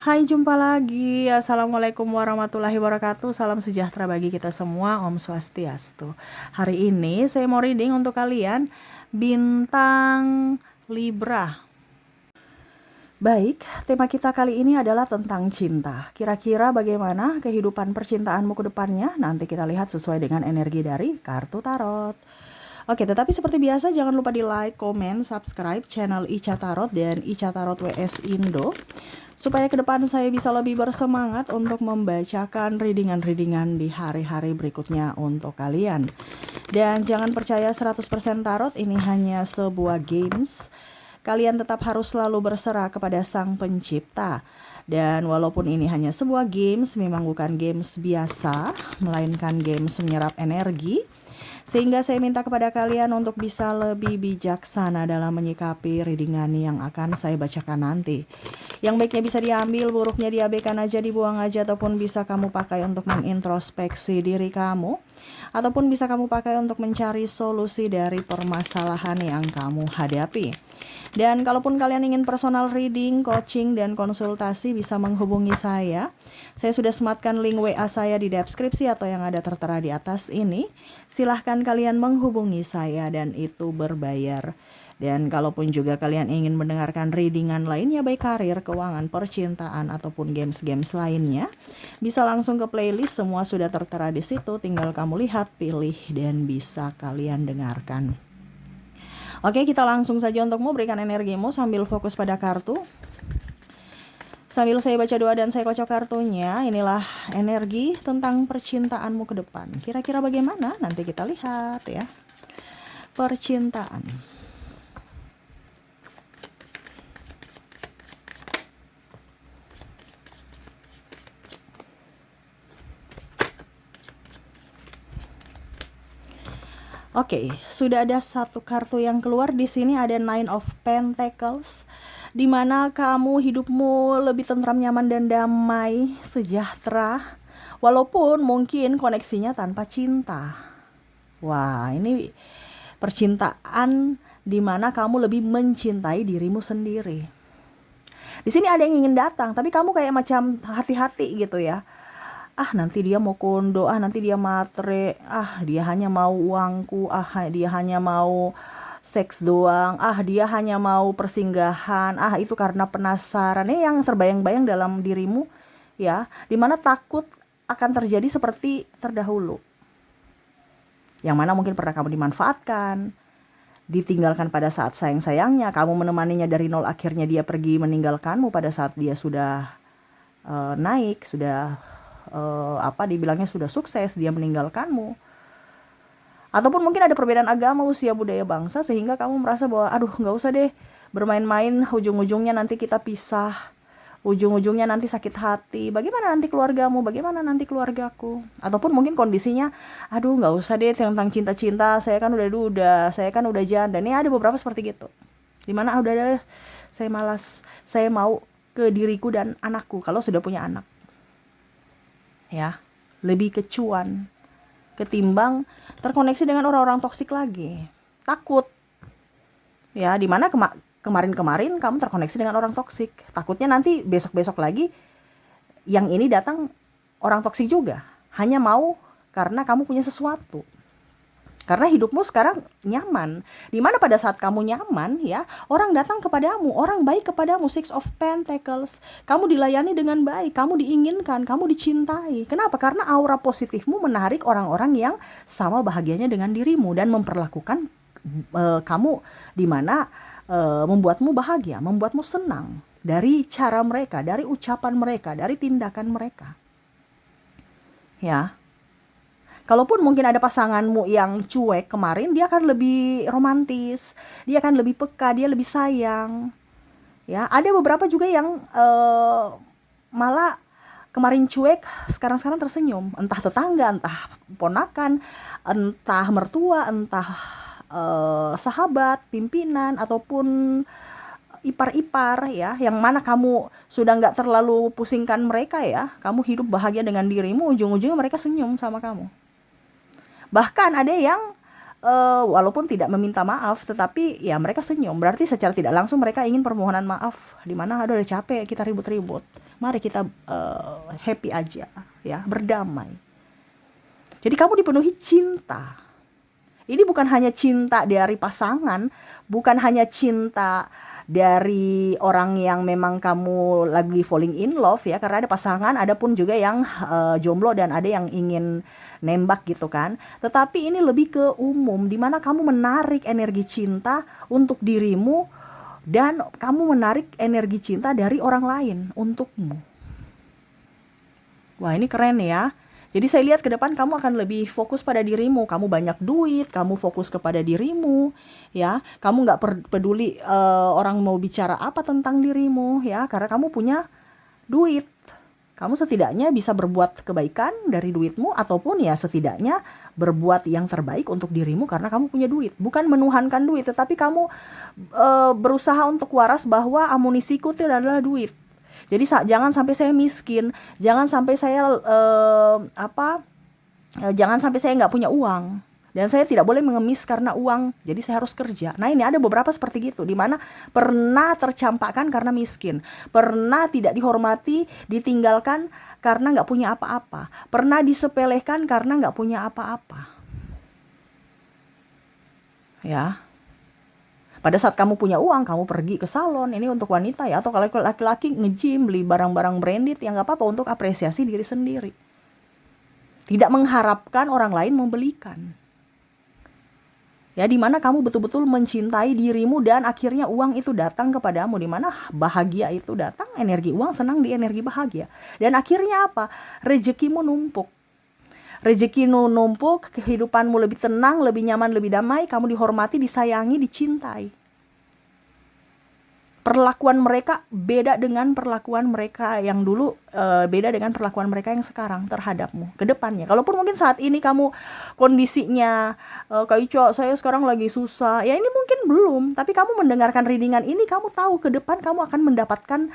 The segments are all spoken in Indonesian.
Hai, jumpa lagi. Assalamualaikum warahmatullahi wabarakatuh. Salam sejahtera bagi kita semua. Om Swastiastu. Hari ini saya mau reading untuk kalian bintang Libra. Baik, tema kita kali ini adalah tentang cinta. Kira-kira bagaimana kehidupan percintaanmu ke depannya? Nanti kita lihat sesuai dengan energi dari kartu tarot. Oke, tetapi seperti biasa jangan lupa di like, komen, subscribe channel Ica Tarot dan Ica Tarot WS Indo, supaya ke depan saya bisa lebih bersemangat untuk membacakan readingan-readingan di hari-hari berikutnya untuk kalian. Dan jangan percaya 100% tarot, ini hanya sebuah games. Kalian tetap harus selalu berserah kepada Sang Pencipta. Dan walaupun ini hanya sebuah games, memang bukan games biasa, melainkan games menyerap energi. Sehingga saya minta kepada kalian untuk bisa lebih bijaksana dalam menyikapi readingan yang akan saya bacakan nanti. Yang baiknya bisa diambil, buruknya diabaikan aja, dibuang aja, ataupun bisa kamu pakai untuk mengintrospeksi diri kamu, ataupun bisa kamu pakai untuk mencari solusi dari permasalahan yang kamu hadapi. Dan kalaupun kalian ingin personal reading, coaching, dan konsultasi, bisa menghubungi saya. Saya sudah sematkan link WA saya di deskripsi atau yang ada tertera di atas ini. Silahkan kalian menghubungi saya dan itu berbayar. Dan kalaupun juga kalian ingin mendengarkan readingan lainnya, baik karir, keuangan, percintaan, ataupun games-games lainnya, bisa langsung ke playlist, semua sudah tertera di situ. Tinggal kamu lihat, pilih, dan bisa kalian dengarkan. Oke, kita langsung saja untuk memberikan energimu sambil fokus pada kartu. Sambil saya baca doa dan saya kocok kartunya, inilah energi tentang percintaanmu ke depan. Kira-kira bagaimana? Nanti kita lihat ya. Percintaan. Oke, sudah ada satu kartu yang keluar di sini, ada Nine of Pentacles, di mana kamu hidupmu lebih tentram, nyaman, dan damai, sejahtera, walaupun mungkin koneksinya tanpa cinta. Wah, ini percintaan di mana kamu lebih mencintai dirimu sendiri. Di sini ada yang ingin datang, tapi kamu kayak macam hati-hati gitu ya. Nanti dia mau kondo, nanti dia matre, dia hanya mau uangku, dia hanya mau seks doang, dia hanya mau persinggahan, itu karena penasaran. Ini yang terbayang-bayang dalam dirimu ya, dimana takut akan terjadi seperti terdahulu, yang mana mungkin pernah kamu dimanfaatkan, ditinggalkan pada saat sayang-sayangnya, kamu menemaninya dari nol, akhirnya dia pergi meninggalkanmu pada saat dia sudah naik, sudah dibilangnya sudah sukses, dia meninggalkanmu. Ataupun mungkin ada perbedaan agama, usia, budaya, bangsa, sehingga kamu merasa bahwa nggak usah deh bermain-main, ujung-ujungnya nanti kita pisah, ujung-ujungnya nanti sakit hati, bagaimana nanti keluargamu, bagaimana nanti keluargaku. Ataupun mungkin kondisinya, nggak usah deh tentang cinta-cinta, saya kan udah duda, saya kan udah janda. Ini ada beberapa seperti gitu, dimana udah deh, saya malas, saya mau ke diriku dan anakku kalau sudah punya anak ya, lebih kecuan ketimbang terkoneksi dengan orang-orang toksik lagi. Takut ya, dimana kemarin-kemarin kamu terkoneksi dengan orang toksik, takutnya nanti besok-besok lagi yang ini datang orang toksik juga, hanya mau karena kamu punya sesuatu. Karena hidupmu sekarang nyaman, dimana pada saat kamu nyaman ya, orang datang kepadamu, orang baik kepadamu. Six of Pentacles, kamu dilayani dengan baik, kamu diinginkan, kamu dicintai. Kenapa? Karena aura positifmu menarik orang-orang yang sama bahagianya dengan dirimu dan memperlakukan kamu dimana membuatmu bahagia, membuatmu senang, dari cara mereka, dari ucapan mereka, dari tindakan mereka ya. Kalaupun mungkin ada pasanganmu yang cuek kemarin, dia akan lebih romantis, dia akan lebih peka, dia lebih sayang. Ya, ada beberapa juga yang malah kemarin cuek, sekarang tersenyum. Entah tetangga, entah ponakan, entah mertua, entah sahabat, pimpinan, ataupun ipar-ipar ya, yang mana kamu sudah nggak terlalu pusingkan mereka ya. Kamu hidup bahagia dengan dirimu, ujung-ujungnya mereka senyum sama kamu. Bahkan ada yang walaupun tidak meminta maaf, tetapi ya mereka senyum. Berarti secara tidak langsung mereka ingin permohonan maaf. Dimana aduh udah capek kita ribut-ribut. Mari kita happy aja, ya, berdamai. Jadi kamu dipenuhi cinta. Ini bukan hanya cinta dari pasangan, bukan hanya cinta dari orang yang memang kamu lagi falling in love ya, karena ada pasangan, ada pun juga yang jomblo dan ada yang ingin nembak gitu kan. Tetapi ini lebih ke umum, dimana kamu menarik energi cinta untuk dirimu dan kamu menarik energi cinta dari orang lain untukmu. Wah, ini keren ya. Jadi saya lihat ke depan kamu akan lebih fokus pada dirimu. Kamu banyak duit, kamu fokus kepada dirimu, ya. Kamu nggak peduli orang mau bicara apa tentang dirimu, ya. Karena kamu punya duit. Kamu setidaknya bisa berbuat kebaikan dari duitmu, ataupun ya setidaknya berbuat yang terbaik untuk dirimu karena kamu punya duit. Bukan menuhankan duit, tetapi kamu berusaha untuk waras bahwa amunisiku itu adalah duit. Jadi jangan sampai saya miskin, jangan sampai saya jangan sampai saya nggak punya uang, dan saya tidak boleh mengemis karena uang. Jadi saya harus kerja. Nah, ini ada beberapa seperti gitu, di mana pernah tercampakkan karena miskin, pernah tidak dihormati, ditinggalkan karena nggak punya apa-apa, pernah disepelekan karena nggak punya apa-apa. Ya. Pada saat kamu punya uang, kamu pergi ke salon, ini untuk wanita ya, atau kalau laki-laki nge-gym, beli barang-barang branded, yang gak apa-apa untuk apresiasi diri sendiri. Tidak mengharapkan orang lain membelikan. Ya, dimana kamu betul-betul mencintai dirimu dan akhirnya uang itu datang kepadamu, dimana bahagia itu datang, energi uang senang di energi bahagia. Dan akhirnya apa? Rezekimu numpuk. Rezekimu numpuk, kehidupanmu lebih tenang, lebih nyaman, lebih damai, kamu dihormati, disayangi, dicintai. Perlakuan mereka beda dengan perlakuan mereka yang dulu, beda dengan perlakuan mereka yang sekarang terhadapmu, ke depannya. Kalaupun mungkin saat ini kamu kondisinya, Kak Ico, saya sekarang lagi susah, ya ini mungkin belum, tapi kamu mendengarkan readingan ini, kamu tahu ke depan kamu akan mendapatkan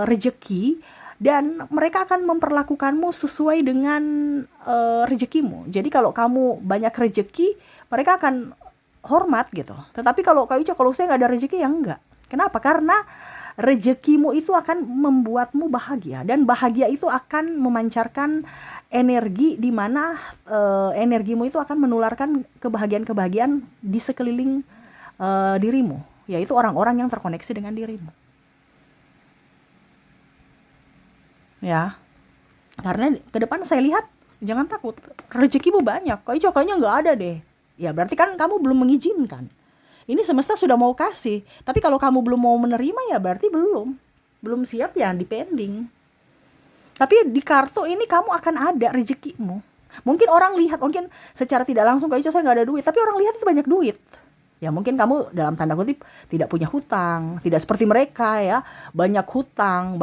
rezeki, dan mereka akan memperlakukanmu sesuai dengan rezekimu. Jadi kalau kamu banyak rezeki, mereka akan hormat gitu. Tetapi kalau saya nggak ada rezeki, ya enggak. Kenapa? Karena rezekimu itu akan membuatmu bahagia, dan bahagia itu akan memancarkan energi, di mana energimu itu akan menularkan kebahagiaan-kebahagiaan di sekeliling dirimu, yaitu orang-orang yang terkoneksi dengan dirimu. Ya, karena ke depan saya lihat, jangan takut, rezekimu banyak. Kayaknya nggak ada deh. Ya berarti kan kamu belum mengizinkan. Ini semesta sudah mau kasih, tapi kalau kamu belum mau menerima, ya berarti belum siap, ya depending. Tapi di kartu ini kamu akan ada rezekimu. Mungkin orang lihat, mungkin secara tidak langsung, kayaknya saya nggak ada duit, tapi orang lihat itu banyak duit. Ya mungkin kamu dalam tanda kutip tidak punya hutang, tidak seperti mereka ya, banyak hutang,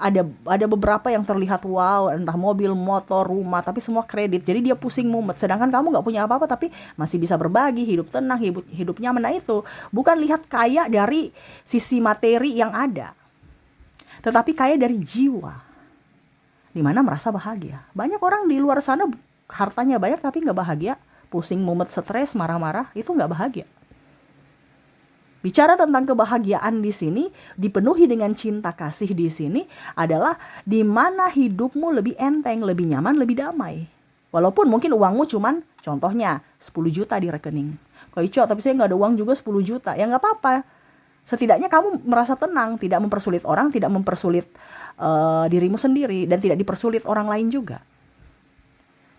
ada beberapa yang terlihat wow, entah mobil, motor, rumah, tapi semua kredit. Jadi dia pusing mumet. Sedangkan kamu nggak punya apa-apa, tapi masih bisa berbagi, hidup tenang, hidup nyaman. Nah itu bukan lihat kaya dari sisi materi yang ada, tetapi kaya dari jiwa, dimana merasa bahagia. Banyak orang di luar sana hartanya banyak tapi nggak bahagia, pusing mumet, stres, marah-marah, itu nggak bahagia. Bicara tentang kebahagiaan di sini, dipenuhi dengan cinta kasih di sini adalah di mana hidupmu lebih enteng, lebih nyaman, lebih damai. Walaupun mungkin uangmu cuman contohnya 10 juta di rekening. Kok Ico, tapi saya nggak ada uang juga 10 juta. Ya nggak apa-apa. Setidaknya kamu merasa tenang, tidak mempersulit orang, tidak mempersulit dirimu sendiri, dan tidak dipersulit orang lain juga.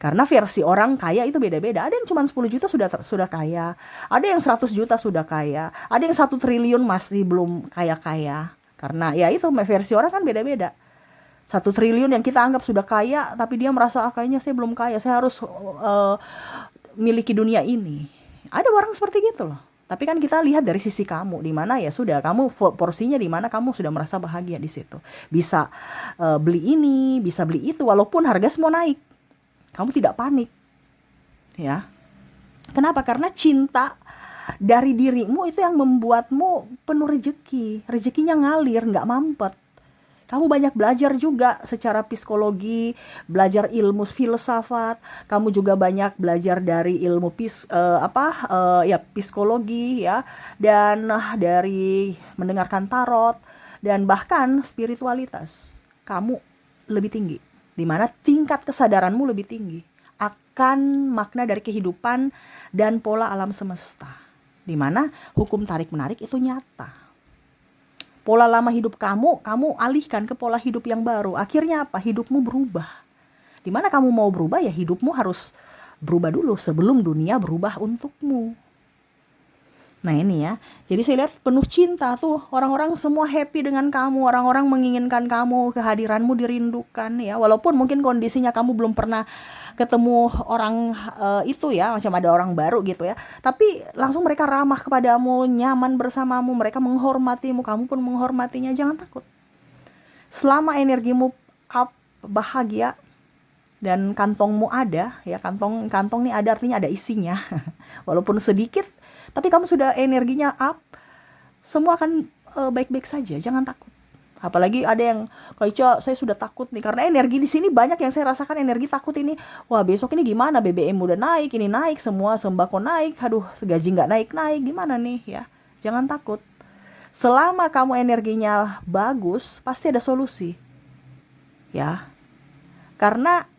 Karena versi orang kaya itu beda-beda. Ada yang cuma 10 juta sudah kaya. Ada yang 100 juta sudah kaya. Ada yang 1 triliun masih belum kaya-kaya. Karena ya itu, versi orang kan beda-beda. 1 triliun yang kita anggap sudah kaya, tapi dia merasa kayaknya saya belum kaya. Saya harus miliki dunia ini. Ada orang seperti gitu loh. Tapi kan kita lihat dari sisi kamu, di mana ya sudah kamu porsinya, di mana kamu sudah merasa bahagia di situ. Bisa beli ini, bisa beli itu, walaupun harga semua naik. Kamu tidak panik, ya. Kenapa? Karena cinta dari dirimu itu yang membuatmu penuh rezeki. Rezekinya ngalir, nggak mampet. Kamu banyak belajar juga secara psikologi, belajar ilmu filsafat. Kamu juga banyak belajar dari ilmu psikologi ya, dan dari mendengarkan tarot dan bahkan spiritualitas. Kamu lebih tinggi, di mana tingkat kesadaranmu lebih tinggi akan makna dari kehidupan dan pola alam semesta, di mana hukum tarik menarik itu nyata. Pola lama hidup kamu alihkan ke pola hidup yang baru. Akhirnya apa? Hidupmu berubah. Dimana kamu mau berubah, ya hidupmu harus berubah dulu sebelum dunia berubah untukmu. Nah ini ya, jadi saya lihat penuh cinta tuh, orang-orang semua happy dengan kamu, orang-orang menginginkan kamu, kehadiranmu dirindukan ya, walaupun mungkin kondisinya kamu belum pernah ketemu orang itu ya, macam ada orang baru gitu ya, tapi langsung mereka ramah kepadamu, nyaman bersamamu, mereka menghormatimu, kamu pun menghormatinya. Jangan takut. Selama energimu up, bahagia, dan kantongmu ada ya, kantong nih ada, artinya ada isinya walaupun sedikit, tapi kamu sudah energinya up, semua akan baik-baik saja. Jangan takut. Apalagi ada yang kayak, "Cok, saya sudah takut nih," karena energi di sini banyak yang saya rasakan, energi takut ini. Wah, besok ini gimana, BBM udah naik, ini naik semua, sembako naik, aduh gaji nggak naik gimana nih ya. Jangan takut. Selama kamu energinya bagus, pasti ada solusi ya, karena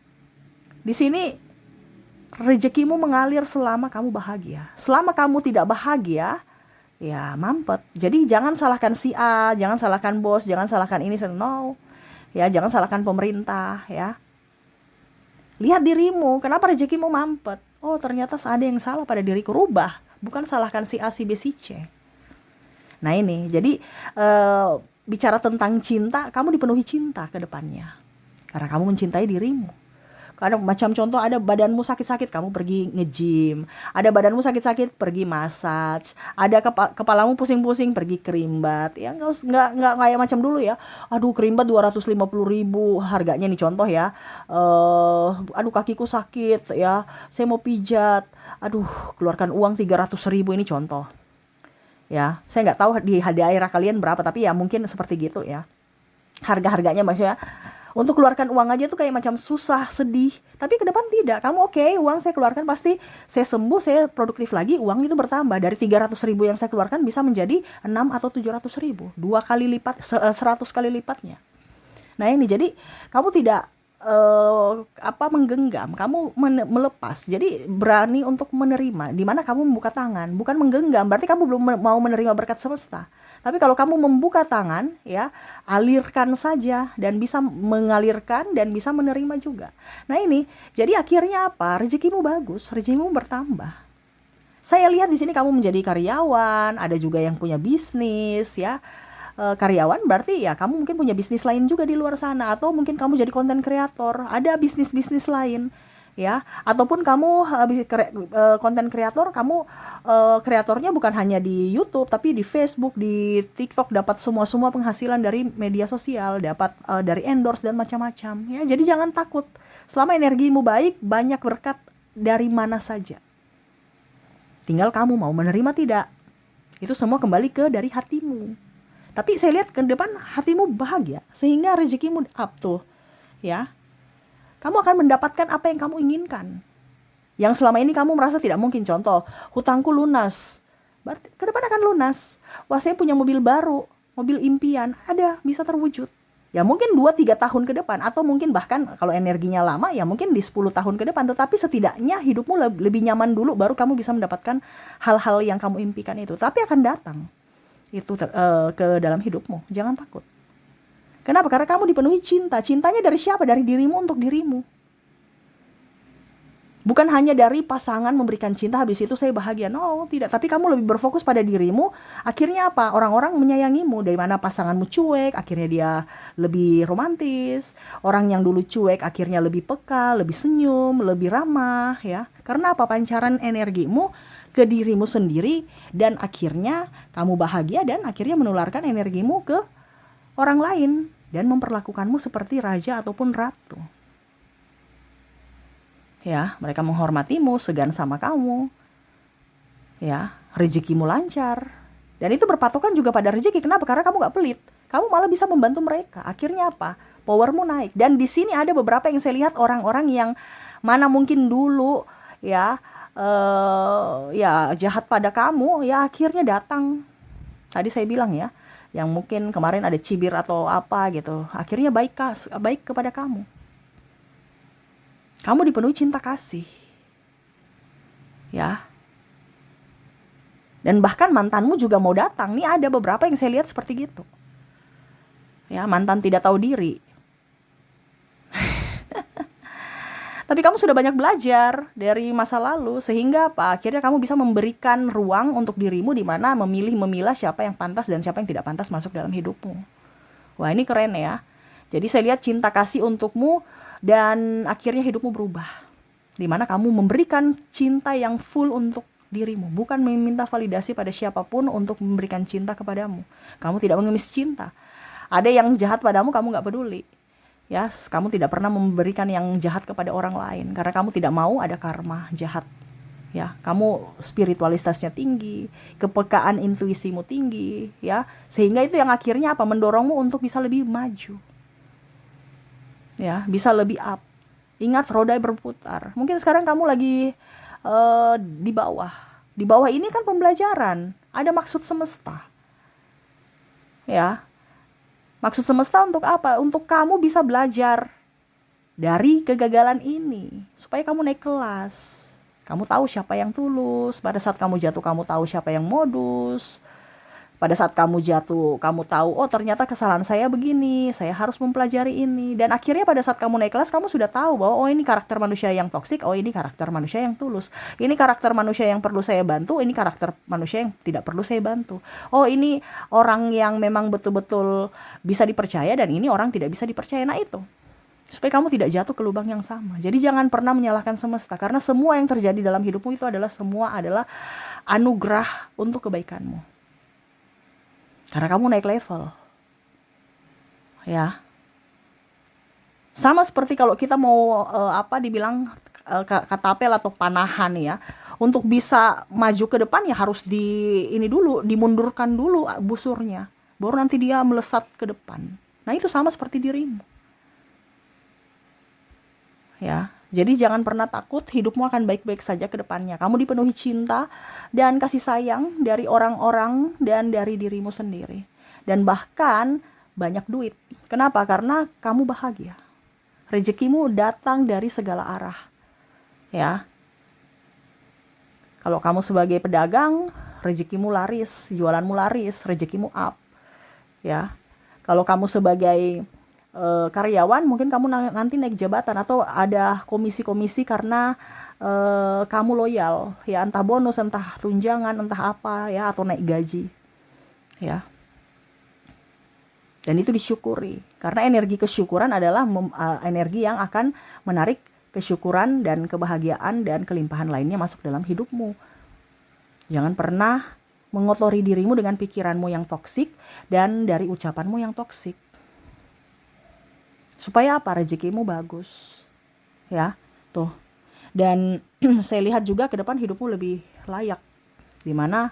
di sini rezekimu mengalir selama kamu bahagia. Selama kamu tidak bahagia, ya mampet. Jadi jangan salahkan si A, jangan salahkan bos, jangan salahkan ini, no. Ya, jangan salahkan pemerintah ya. Lihat dirimu, kenapa rezekimu mampet? Oh, ternyata ada yang salah pada diriku, rubah. Bukan salahkan si A, si B, si C. Nah ini, jadi bicara tentang cinta, kamu dipenuhi cinta ke depannya. Karena kamu mencintai dirimu. Ada macam contoh, ada badanmu sakit-sakit, kamu pergi nge-gym. Ada badanmu sakit-sakit, pergi massage. Ada kepalamu pusing-pusing, pergi kerimbat. Ya nggak kayak macam dulu ya. Aduh, kerimbat 250.000 harganya nih contoh ya. Aduh, kakiku sakit ya, saya mau pijat. Aduh, keluarkan uang 300.000, ini contoh. Ya, saya nggak tahu di daerah kalian berapa, tapi ya mungkin seperti gitu ya. Harga-harganya maksudnya. Untuk keluarkan uang aja tuh kayak macam susah, sedih. Tapi ke depan tidak. Kamu oke, uang saya keluarkan pasti saya sembuh, saya produktif lagi, uang itu bertambah. Dari 300.000 yang saya keluarkan bisa menjadi 6 atau 700.000. 2 kali lipat, 100 kali lipatnya. Nah ini, jadi kamu tidak menggenggam, kamu melepas. Jadi berani untuk menerima. Dimana kamu membuka tangan, bukan menggenggam. Berarti kamu belum mau menerima berkat semesta. Tapi kalau kamu membuka tangan, ya, alirkan saja dan bisa mengalirkan dan bisa menerima juga. Nah ini, jadi akhirnya apa? Rezekimu bagus, rezekimu bertambah. Saya lihat di sini kamu menjadi karyawan, ada juga yang punya bisnis, ya. Karyawan berarti ya kamu mungkin punya bisnis lain juga di luar sana, atau mungkin kamu jadi konten kreator, ada bisnis-bisnis lain. Ya, ataupun kamu konten kreator, kamu kreatornya bukan hanya di YouTube tapi di Facebook, di TikTok, dapat semua penghasilan dari media sosial, dapat dari endorse dan macam-macam ya. Jadi jangan takut, selama energimu baik, banyak berkat dari mana saja, tinggal kamu mau menerima tidak. Itu semua kembali ke dari hatimu. Tapi saya lihat ke depan hatimu bahagia sehingga rezekimu up tuh ya. Kamu akan mendapatkan apa yang kamu inginkan, yang selama ini kamu merasa tidak mungkin. Contoh, hutangku lunas, berarti ke depan akan lunas. Wah, saya punya mobil baru, mobil impian, ada, bisa terwujud. Ya mungkin 2-3 tahun ke depan, atau mungkin bahkan kalau energinya lama ya mungkin di 10 tahun ke depan. Tetapi setidaknya hidupmu lebih nyaman dulu, baru kamu bisa mendapatkan hal-hal yang kamu impikan itu. Tapi akan datang itu ke dalam hidupmu. Jangan takut. Kenapa? Karena kamu dipenuhi cinta. Cintanya dari siapa? Dari dirimu untuk dirimu. Bukan hanya dari pasangan memberikan cinta, habis itu saya bahagia. No, tidak. Tapi kamu lebih berfokus pada dirimu. Akhirnya apa? Orang-orang menyayangimu. Dari mana pasanganmu cuek, akhirnya dia lebih romantis. Orang yang dulu cuek, akhirnya lebih peka, lebih senyum, lebih ramah. Ya. Karena apa? Pancaran energimu ke dirimu sendiri. Dan akhirnya kamu bahagia dan akhirnya menularkan energimu ke orang lain dan memperlakukanmu seperti raja ataupun ratu. Ya, mereka menghormatimu, segan sama kamu. Ya, rezekimu lancar. Dan itu berpatokan juga pada rezeki. Kenapa? Karena kamu gak pelit. kamu malah bisa membantu mereka. Akhirnya apa? Powermu naik. Dan di sini ada beberapa yang saya lihat orang-orang yang mana mungkin dulu ya ya jahat pada kamu, ya akhirnya datang. Tadi saya bilang ya, yang mungkin kemarin ada cibir atau apa gitu, akhirnya baik kepada kamu. Kamu dipenuhi cinta kasih. Ya. Dan bahkan mantanmu juga mau datang. Nih ada beberapa yang saya lihat seperti gitu. Ya, mantan tidak tahu diri. Tapi kamu sudah banyak belajar dari masa lalu, sehingga apa? Akhirnya kamu bisa memberikan ruang untuk dirimu di mana memilah siapa yang pantas dan siapa yang tidak pantas masuk dalam hidupmu. Wah, ini keren ya. Jadi saya lihat cinta kasih untukmu dan akhirnya hidupmu berubah. Di mana kamu memberikan cinta yang full untuk dirimu, bukan meminta validasi pada siapapun untuk memberikan cinta kepadamu. Kamu tidak mengemis cinta. Ada yang jahat padamu, kamu nggak peduli. Ya, kamu tidak pernah memberikan yang jahat kepada orang lain karena kamu tidak mau ada karma jahat. Ya, kamu spiritualitasnya tinggi, kepekaan intuisimu tinggi, ya. Sehingga itu yang akhirnya apa? Mendorongmu untuk bisa lebih maju. Ya, bisa lebih up. Ingat, roda berputar. Mungkin sekarang kamu lagi di bawah. Di bawah ini kan pembelajaran. Ada maksud semesta. Ya. Maksud semesta untuk apa? Untuk kamu bisa belajar dari kegagalan ini. Supaya kamu naik kelas. Kamu tahu siapa yang tulus. Pada saat kamu jatuh, kamu tahu siapa yang modus. Pada saat kamu jatuh, kamu tahu, oh ternyata kesalahan saya begini, saya harus mempelajari ini. Dan akhirnya pada saat kamu naik kelas, kamu sudah tahu bahwa oh ini karakter manusia yang toksik, oh ini karakter manusia yang tulus. Ini karakter manusia yang perlu saya bantu, ini karakter manusia yang tidak perlu saya bantu. Oh ini orang yang memang betul-betul bisa dipercaya dan ini orang tidak bisa dipercaya. Nah itu, supaya kamu tidak jatuh ke lubang yang sama. Jadi jangan pernah menyalahkan semesta, karena semua yang terjadi dalam hidupmu itu adalah anugerah untuk kebaikanmu. Karena kamu naik level. Ya. Sama seperti kalau kita mau dibilang katapel atau panahan ya. Untuk bisa maju ke depan ya harus dimundurkan dulu busurnya. Baru nanti dia melesat ke depan. Nah, itu sama seperti dirimu. Ya. Jadi jangan pernah takut, hidupmu akan baik-baik saja ke depannya. Kamu dipenuhi cinta dan kasih sayang dari orang-orang dan dari dirimu sendiri. Dan bahkan banyak duit. Kenapa? Karena kamu bahagia. Rezekimu datang dari segala arah. Ya. Kalau kamu sebagai pedagang, rezekimu laris, jualanmu laris, rezekimu up. Ya. Kalau kamu sebagai karyawan, mungkin kamu nanti naik jabatan atau ada komisi-komisi karena kamu loyal, ya entah bonus, entah tunjangan, entah apa ya, atau naik gaji, ya. Dan itu disyukuri, karena energi kesyukuran adalah energi yang akan menarik kesyukuran dan kebahagiaan dan kelimpahan lainnya masuk dalam hidupmu. Jangan pernah mengotori dirimu dengan pikiranmu yang toksik dan dari ucapanmu yang toksik. Supaya apa? Rezekimu bagus. Ya, tuh. Dan saya lihat juga ke depan hidupmu lebih layak. Dimana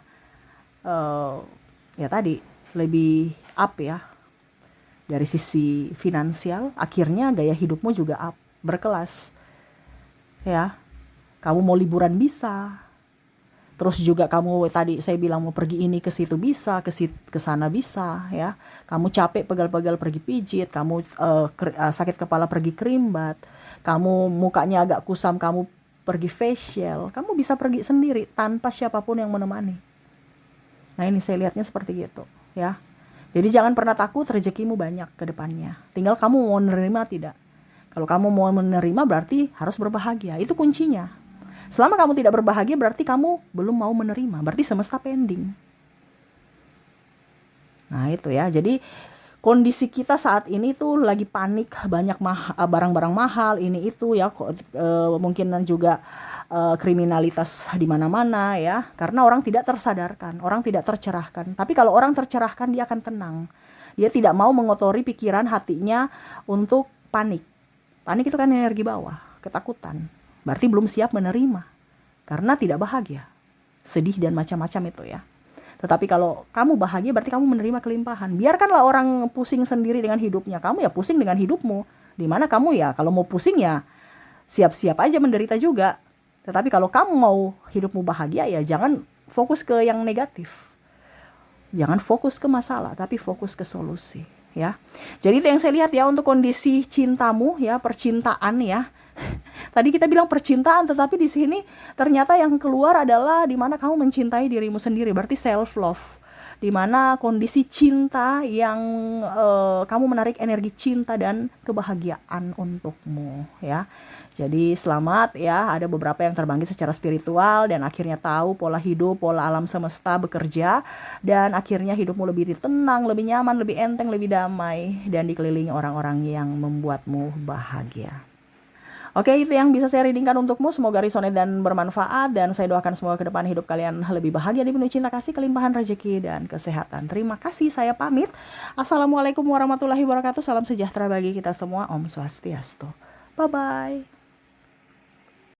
ya tadi lebih up ya. Dari sisi finansial, akhirnya gaya hidupmu juga up, berkelas. Ya. Kamu mau liburan bisa. Terus juga kamu tadi saya bilang mau pergi ini ke situ bisa, ke sana bisa, ya. Kamu capek pegal-pegal pergi pijit, kamu sakit kepala pergi krimbat, kamu mukanya agak kusam kamu pergi facial, kamu bisa pergi sendiri tanpa siapapun yang menemani. Nah ini saya lihatnya seperti gitu, ya. Jadi jangan pernah takut, rezekimu banyak ke depannya. Tinggal kamu mau menerima tidak. Kalau kamu mau menerima berarti harus berbahagia, itu kuncinya. Selama kamu tidak berbahagia berarti kamu belum mau menerima. Berarti semesta pending. Nah itu ya. Jadi kondisi kita saat ini tuh lagi panik. Banyak barang-barang mahal. Ini itu ya. Mungkin juga kriminalitas di mana-mana ya. Karena orang tidak tersadarkan. Orang tidak tercerahkan. Tapi kalau orang tercerahkan dia akan tenang. Dia tidak mau mengotori pikiran hatinya untuk panik. Panik itu kan energi bawah. Ketakutan. Berarti belum siap menerima. Karena tidak bahagia. Sedih dan macam-macam itu ya. Tetapi kalau kamu bahagia berarti kamu menerima kelimpahan. Biarkanlah orang pusing sendiri dengan hidupnya. Kamu ya pusing dengan hidupmu. Dimana kamu ya kalau mau pusing ya siap-siap aja menderita juga. Tetapi kalau kamu mau hidupmu bahagia ya jangan fokus ke yang negatif. Jangan fokus ke masalah, tapi fokus ke solusi, ya. Jadi itu yang saya lihat ya untuk kondisi cintamu ya, percintaan ya. Tadi kita bilang percintaan, tetapi di sini ternyata yang keluar adalah di mana kamu mencintai dirimu sendiri, berarti self love. Di mana kondisi cinta yang kamu menarik energi cinta dan kebahagiaan untukmu, ya. Jadi selamat ya, ada beberapa yang terbangkit secara spiritual dan akhirnya tahu pola hidup, pola alam semesta bekerja, dan akhirnya hidupmu lebih tenang, lebih nyaman, lebih enteng, lebih damai, dan dikelilingi orang-orang yang membuatmu bahagia. Oke, itu yang bisa saya readingkan untukmu. Semoga resonate dan bermanfaat. Dan saya doakan semoga ke depan hidup kalian lebih bahagia, dipenuhi cinta kasih, kelimpahan rezeki, dan kesehatan. Terima kasih, saya pamit. Assalamualaikum warahmatullahi wabarakatuh. Salam sejahtera bagi kita semua. Om Swastiastu. Bye-bye.